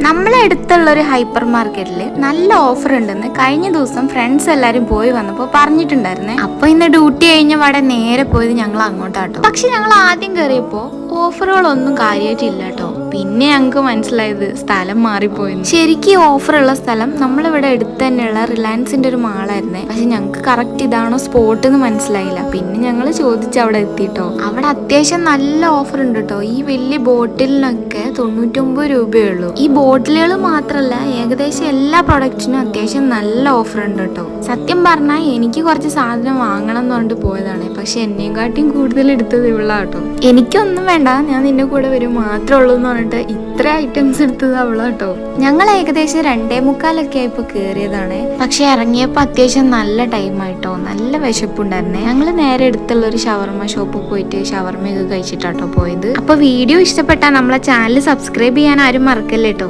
നമ്മളെ അടുത്തുള്ള ഒരു ഹൈപ്പർ മാർക്കറ്റിൽ നല്ല ഓഫർ ഉണ്ടെന്ന് കഴിഞ്ഞ ദിവസം ഫ്രണ്ട്സ് എല്ലാരും പോയി വന്നപ്പോൾ പറഞ്ഞിട്ടുണ്ടായിരുന്നേ. അപ്പൊ ഇന്ന് ഡ്യൂട്ടി കഴിഞ്ഞ വടെ നേരെ പോയത് ഞങ്ങൾ അങ്ങോട്ടാട്ടോ. പക്ഷെ ഞങ്ങൾ ആദ്യം കയറിയപ്പോ ഓഫറുകളൊന്നും കാര്യമായിട്ടില്ല കേട്ടോ. പിന്നെ ഞങ്ങൾക്ക് മനസ്സിലായത് സ്ഥലം മാറിപ്പോയി. ശരിക്കും ഓഫറുള്ള സ്ഥലം നമ്മളിവിടെ അടുത്ത് തന്നെയുള്ള റിലയൻസിന്റെ ഒരു മാളായിരുന്നേ. പക്ഷെ ഞങ്ങൾക്ക് കറക്റ്റ് ഇതാണോ സ്പോട്ട് എന്ന് മനസ്സിലായില്ല. പിന്നെ ഞങ്ങൾ ചോദിച്ച് അവിടെ എത്തിട്ടോ. അവിടെ അത്യാവശ്യം നല്ല ഓഫർ ഉണ്ട് കേട്ടോ. ഈ വലിയ ബോട്ടിലിനൊക്കെ 99 രൂപയേ ഉള്ളൂ. ഈ ബോട്ടിലുകൾ മാത്രമല്ല, ഏകദേശം എല്ലാ പ്രൊഡക്റ്റിനും അത്യാവശ്യം നല്ല ഓഫർ ഉണ്ട് കേട്ടോ. സത്യം പറഞ്ഞാൽ എനിക്ക് കുറച്ച് സാധനം വാങ്ങണം എന്ന് പറഞ്ഞിട്ട് പോയതാണ്. പക്ഷെ എന്നെക്കാട്ടിയും കൂടുതൽ എടുത്തത് ഇവളാട്ടോ. എനിക്കൊന്നും വേണ്ട, ഞാൻ നിന്റെ കൂടെ വരും മാത്രമേ ഉള്ളൂ എന്ന് പറഞ്ഞിട്ട് ഇത്ര ഐറ്റംസ് എടുത്തത് അവളാട്ടോ. ഞങ്ങൾ ഏകദേശം 2:45 ആയപ്പോ കേറിയതാണ്. പക്ഷെ ഇറങ്ങിയപ്പോ അത്യാവശ്യം നല്ല ടൈം ആയിട്ടോ. നല്ല വിശപ്പുണ്ടായിരുന്നേ. ഞങ്ങൾ നേരെ അടുത്തുള്ള ഒരു ഷവർമ ഷോപ്പിൽ പോയിട്ട് ഷവർമയൊക്കെ കഴിച്ചിട്ടാട്ടോ പോയത്. അപ്പൊ വീഡിയോ ഇഷ്ടപ്പെട്ടാൽ നമ്മളെ ചാനൽ സബ്സ്ക്രൈബ് ചെയ്യാൻ ആരും മറക്കല്ലേട്ടോ.